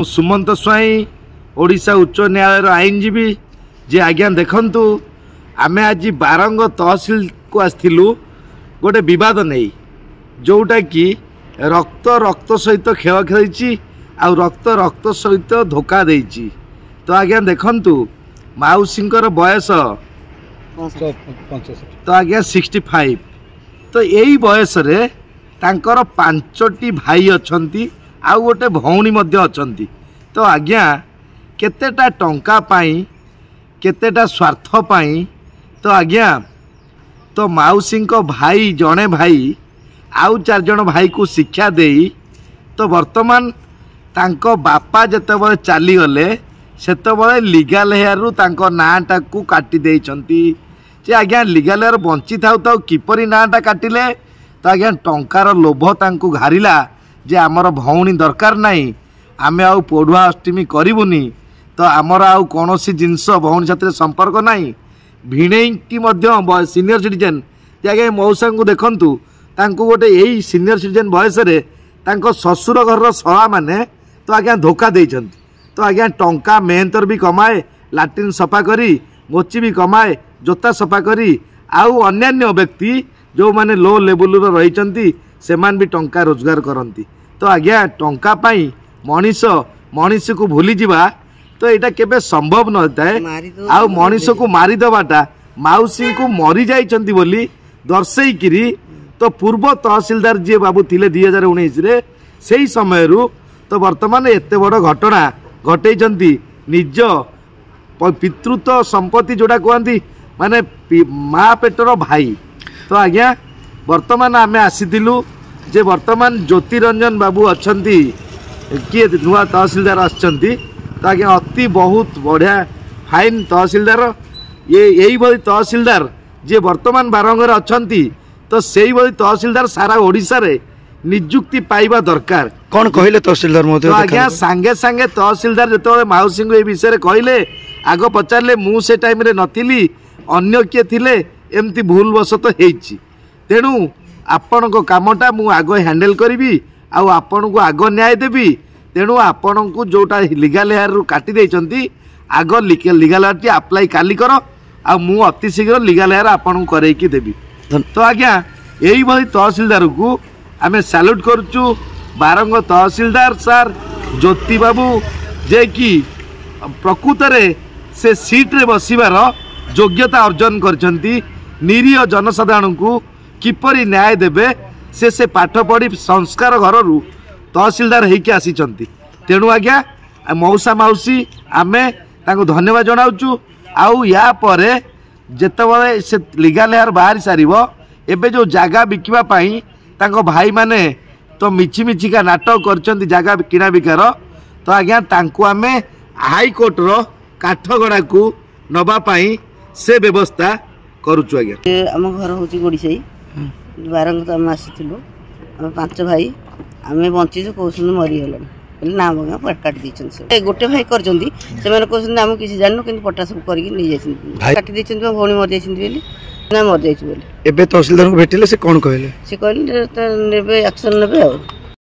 सुमंत स्वाई ओडिशा उच्च न्यायालय आईनजीवी जे आज्ञा देखंतु आमे आज बारंग तहसिल को आसथिलु गोटे विवाद नहीं जोटा कि रक्त रक्त सहित खेल खेली आ रक्त रक्त सहित धोखा देइछि। तो आज्ञा देखंतु माउसींकर बयस तो आज्ञा 65। तो यही बयस रे तांकर 5टी भाई अछंती आउ गोटे भौणी मध्य अछंती। तो आज्ञा केतेटा टंका पाई केतेटा स्वार्थ पाई तो आज्ञा तो माउसी को भाई जड़े भाई आउ 4 जण भाई को शिक्षा देई तो वर्तमान तांको बापा जेतेबेले चली गले सेतेबेले लीगल हेयर रु तांको नाटा को काटी देइछंती। जे आज्ञा लीगल हेयर बंची थाउ तो किपरि नाटा काटिले तो आज्ञा टंकार लोभ तांको घारिला जे आमर भौणी दरकार नहीं आमे आउ पढ़ुआ अष्टमी करिबुनी तो आमर आउ कोनोसी जिनस भौणी साथे संपर्क नहीं। भिणेकी मध्य सीनियर सिटीजन जे आज्ञा मौसा को देखंतु तांको गोटे यही सीनियर सिटीजन बयस रे तांको ससुर घर सला माने तो आज्ञा धोखा देइछंती। तो आज्ञा टंका मेहनतर भी कमाए लाट्रिन सफा करी मोची भी कमाए जोता सफा करी आउ अन्यान्य व्यक्ति जो माने लो लेवल रही से मान भी टंका रोजगार करती। तो आज्ञा टंका पाई मनीष मनीष को भूली जीवा तो यहाँ केबे संभव न होता है। आउ मनीष को मारिदेवाटा माउसी को मरी जाइछंती बोली दर्शेकिरी तो पूर्व तहसीलदार जी बाबू थिले 2019 रे सेही समय रु तो वर्तमान एते बड़ घटना घटेइछंती निज पितृत्व संपत्ति जोड़ा कहती माने माँ पेटर भाई। तो आज्ञा वर्तमान आमे आसीथिलु जे वर्तमान ज्योतिरंजन बाबू अच्छंती किए नुआ तहसीलदार आछंती। तो आज्ञा अति बहुत बढ़िया फाइन तहसीलदार ये यही भली तहसीलदार जे वर्तमान बारंगर अच्छंती तो सेही भली तहसीलदार सारा ओडिशा रे नियुक्ति पाइबा दरकार। कौन कहले तहसीलदार मते? तो आज्ञा सांगे सांगे तहसीलदार जेतबे माउसी को ए विषय रे कहले आग पचारले मु से टाइम रे नथिली अन्य किए थिले एमती भूल वशत हेछि तेणु आपण को कामटा मु आग हैंडल करी आउ आपण को आग न्याय देवी। तेणु आपण को जोटा लीगल हेयर रु काटी देइछंती आग लीगल हेयर टी अप्लाई काली कर आ मु अति शीघ्र लीगल हेयर आपण को करेकी देवी। तो आज्ञा यही भली तहसीलदार को आमे सैल्यूट करूचु। बारंग तहसीलदार सार ज्योति बाबू जे कि प्रकृत रे से सीट रे बसिबार योग्यता अर्जन करछंती। निरीह जनसाधारण को किपरि न्याय देबे से पाठ पढ़ी संस्कार घर रु तहसीलदार होइके आसीचंती। तेणु आज्ञा मौसा माउसी आमे तांको धन्यवाद जनाउचु। आउ या परे जेतेबेले से लीगल हेयर बाहर सारिबो एबे जो जागा बिकिबा पाई तांको भाई माने तो मिछि मिछिका नाटक करछंती जागा किना बिकार। तो आज्ञा तांको आमे हाई कोर्ट रो काठगड़ा को नबा पाई से व्यवस्था करूचु। आज्ञा आम घर हूँ गोड़ीसाई बारंग तो आम आसीलु आम 5 भाई आम बंचीचु कौन मरीगल ना बगा काटी दे गोटे भाई कर आम किसी जानू कि पट्टा सब करके काटी भौणी मरी जाइए ना मरी जाइए। तहसीलदार को भेटिले से कौन कहले? से कहले एक्शन नेबे।